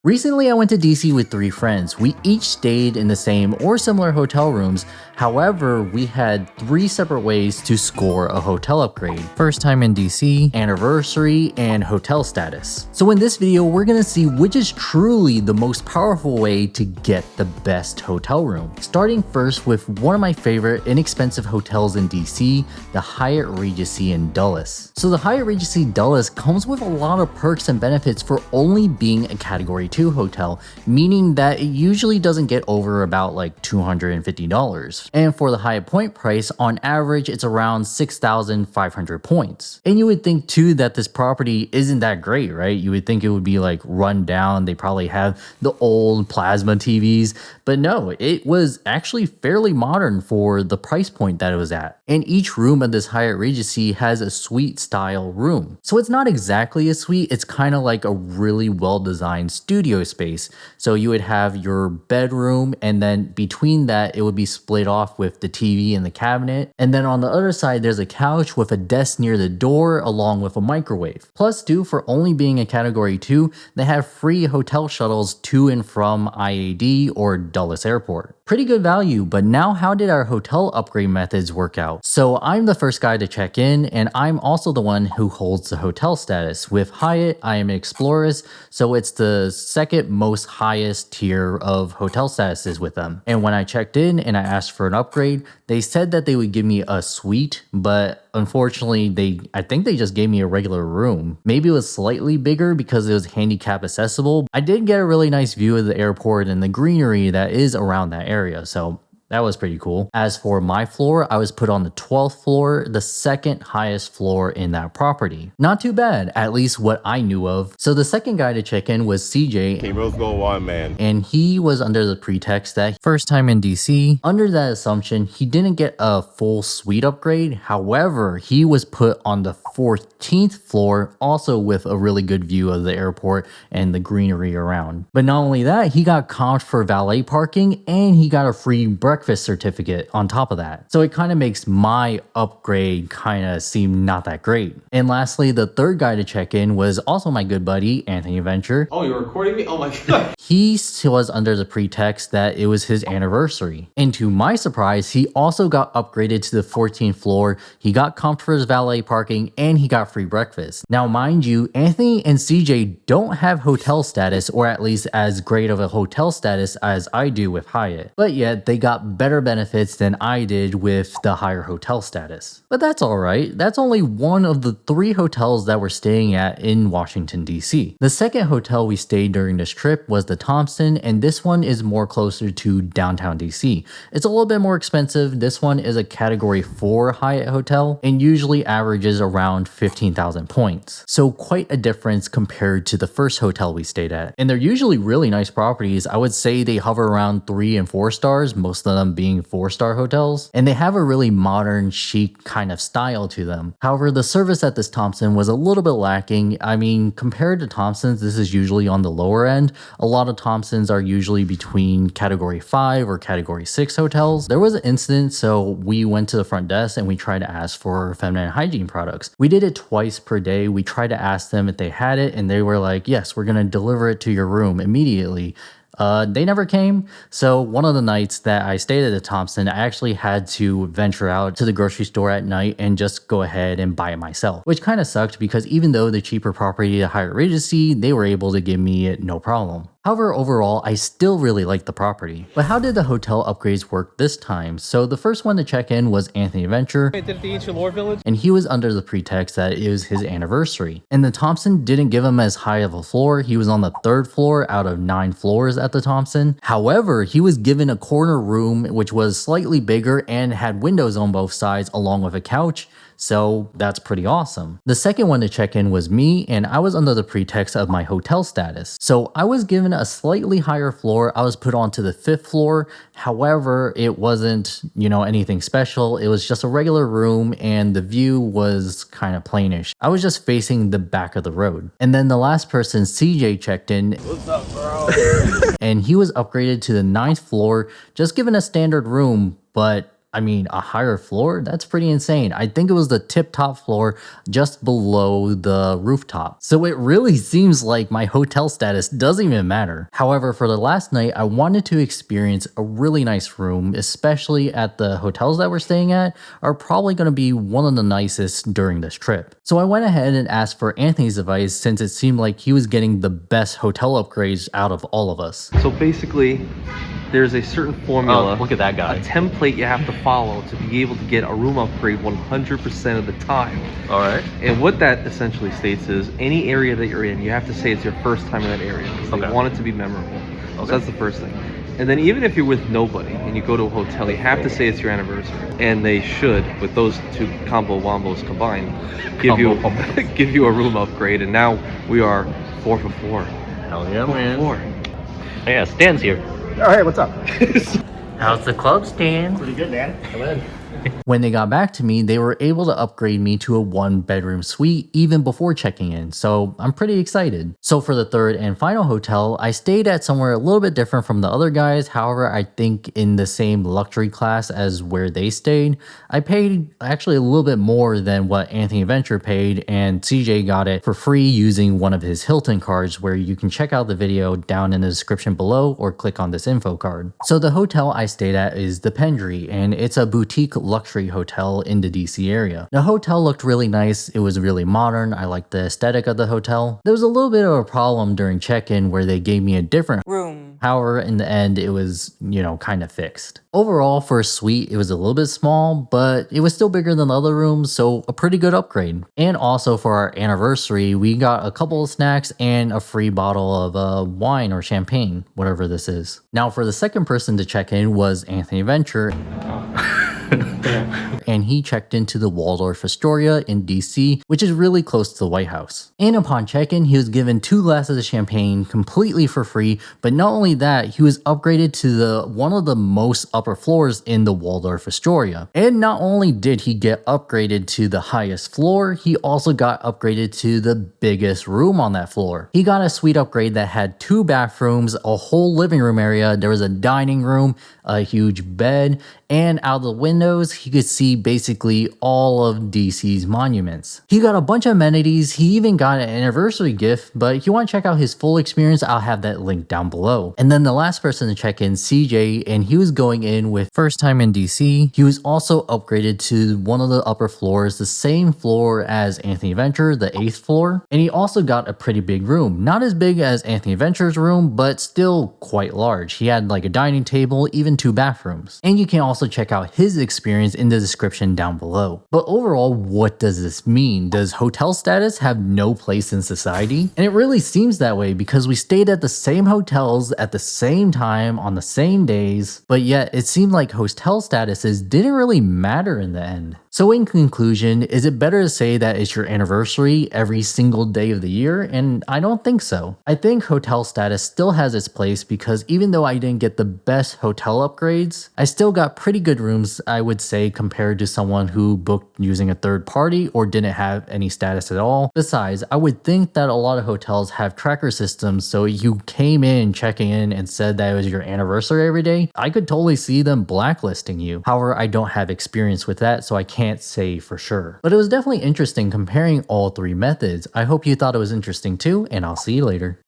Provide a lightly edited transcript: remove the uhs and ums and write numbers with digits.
Recently, I went to DC with 3 friends. We each stayed in the same or similar hotel rooms. However, we had 3 separate ways to score a hotel upgrade. First time in DC, anniversary, and hotel status. So in this video, we're gonna see which is truly the most powerful way to get the best hotel room. Starting first with one of my favorite inexpensive hotels in DC, the Hyatt Regency in Dulles. So the Hyatt Regency Dulles comes with a lot of perks and benefits for only being a Category 2 hotel, meaning that it usually doesn't get over about like $250. And for the Hyatt point price, on average, it's around 6,500 points. And you would think too that this property isn't that great, right? You would think it would be like run down. They probably have the old plasma TVs, but no, it was actually fairly modern for the price point that it was at. And each room of this Hyatt Regency has a suite style room. So it's not exactly a suite, it's kind of like a really well-designed studio space. So you would have your bedroom, and then between that, it would be split off with the TV and the cabinet. And then on the other side, there's a couch with a desk near the door along with a microwave. Plus too, for only being a Category 2, they have free hotel shuttles to and from IAD or Dulles Airport. Pretty good value, but now how did our hotel upgrade methods work out? So I'm the first guy to check in, and I'm also the one who holds the hotel status. With Hyatt, I am Explorers, so it's the second most highest tier of hotel statuses with them. And when I checked in and I asked for an upgrade, they said that they would give me a suite, but unfortunately, I think they just gave me a regular room. Maybe it was slightly bigger because it was handicap accessible. I did get a really nice view of the airport and the greenery that is around that area, so that was pretty cool. As for my floor, I was put on the 12th floor, the second highest floor in that property. Not too bad, at least what I knew of. So the second guy to check in was CJ. King Rose Gold One, man. And he was under the pretext that first time in DC. Under that assumption, he didn't get a full suite upgrade. However, he was put on the 14th floor, also with a really good view of the airport and the greenery around. But not only that, he got comped for valet parking and he got a free breakfast certificate on top of that. So it kind of makes my upgrade kind of seem not that great. And lastly, the third guy to check in was also my good buddy, Anthony Venture. Oh, you're recording me? Oh my god. He was under the pretext that it was his anniversary. And to my surprise, he also got upgraded to the 14th floor. He got comped for his valet parking and he got free breakfast. Now, mind you, Anthony and CJ don't have hotel status, or at least as great of a hotel status as I do with Hyatt. But yet they got better benefits than I did with the higher hotel status. But that's alright, that's only one of the 3 hotels that we're staying at in Washington, DC. The second hotel we stayed during this trip was the Thompson, and this one is more closer to downtown DC. It's a little bit more expensive. This one is a Category 4 Hyatt hotel and usually averages around 15,000 points. So quite a difference compared to the first hotel we stayed at. And they're usually really nice properties. I would say they hover around 3 and 4 stars, most of them being 4-star hotels, and they have a really modern, chic kind of style to them. However, the service at this Thompson was a little bit lacking. I mean, compared to Thompsons, this is usually on the lower end. A lot of Thompsons are usually between Category 5 or Category 6 hotels. There was an incident, so we went to the front desk and we tried to ask for feminine hygiene products. We did it twice per day. We tried to ask them if they had it, and they were like, yes, we're gonna deliver it to your room immediately. They never came, so one of the nights that I stayed at the Thompson, I actually had to venture out to the grocery store at night and just go ahead and buy it myself, which kind of sucked because even though the cheaper property at Hyatt Regency, they were able to give me it no problem. However, overall, I still really like the property. But how did the hotel upgrades work this time? So the first one to check in was Anthony Venture, and he was under the pretext that it was his anniversary. And the Thompson didn't give him as high of a floor. He was on the 3rd floor out of 9 floors at the Thompson. However, he was given a corner room which was slightly bigger and had windows on both sides along with a couch. So that's pretty awesome. The second one to check in was me, and I was under the pretext of my hotel status. So I was given a slightly higher floor. I was put onto the 5th floor. However, it wasn't, anything special. It was just a regular room and the view was kind of plainish. I was just facing the back of the road. And then the last person, CJ, checked in. What's up, bro? And he was upgraded to the 9th floor, just given a standard room, but I mean, a higher floor? That's pretty insane. I think it was the tip top floor just below the rooftop. So it really seems like my hotel status doesn't even matter. However, for the last night, I wanted to experience a really nice room, especially at the hotels that we're staying at are probably going to be one of the nicest during this trip. So I went ahead and asked for Anthony's advice since it seemed like he was getting the best hotel upgrades out of all of us. So basically, there's a certain formula, look at that guy. a template you have to follow to be able to get a room upgrade 100% of the time. All right. And what that essentially states is any area that you're in, you have to say it's your first time in that area because they want it to be memorable. So that's the first thing. And then even if you're with nobody and you go to a hotel, you have to say it's your anniversary. And they should, with those two combo wombos combined, give you a room upgrade. And now we are 4 for 4. Hell yeah, man. 4. Oh, yeah, Stan's here. Oh, hey, what's up? How's the club, Stan? Pretty good, man. Come in. When they got back to me, they were able to upgrade me to a 1-bedroom suite even before checking in, so I'm pretty excited. So for the third and final hotel, I stayed at somewhere a little bit different from the other guys. However, I think in the same luxury class as where they stayed. I paid actually a little bit more than what Anthony Venture paid, and CJ got it for free using one of his Hilton cards, where you can check out the video down in the description below or click on this info card. So the hotel I stayed at is the Pendry, and it's a boutique luxury hotel in the DC area. The hotel looked really nice. It was really modern. I liked the aesthetic of the hotel. There was a little bit of a problem during check-in where they gave me a different room. However, in the end, it was, kind of fixed. Overall, for a suite, it was a little bit small, but it was still bigger than the other rooms, so a pretty good upgrade. And also for our anniversary, we got a couple of snacks and a free bottle of wine or champagne, whatever this is. Now, for the second person to check in was Anthony Venture. And he checked into the Waldorf Astoria in DC, which is really close to the White House. And upon check-in, he was given 2 glasses of champagne completely for free, but not only that, he was upgraded to one of the most upper floors in the Waldorf Astoria. And not only did he get upgraded to the highest floor, he also got upgraded to the biggest room on that floor. He got a suite upgrade that had 2 bathrooms, a whole living room area, there was a dining room, a huge bed, and out the windows, he could see basically all of DC's monuments. He got a bunch of amenities. He even got an anniversary gift, but if you want to check out his full experience, I'll have that link down below. And then the last person to check in, CJ, and he was going in with first time in DC. He was also upgraded to one of the upper floors, the same floor as Anthony Venture, the 8th floor. And he also got a pretty big room. Not as big as Anthony Venture's room, but still quite large. He had like a dining table, even 2 bathrooms. And you can also check out his experience in the description down below. But overall, what does this mean? Does hotel status have no place in society? And it really seems that way because we stayed at the same hotels at the same time on the same days, but yet it seemed like hotel statuses didn't really matter in the end. So in conclusion, is it better to say that it's your anniversary every single day of the year? And I don't think so. I think hotel status still has its place because even though I didn't get the best hotel upgrades, I still got pretty good rooms, I would say, compared to someone who booked using a third party or didn't have any status at all. Besides, I would think that a lot of hotels have tracker systems, so you came in checking in and said that it was your anniversary every day, I could totally see them blacklisting you. However, I don't have experience with that, so I can't say for sure. But it was definitely interesting comparing all 3 methods. I hope you thought it was interesting too, and I'll see you later.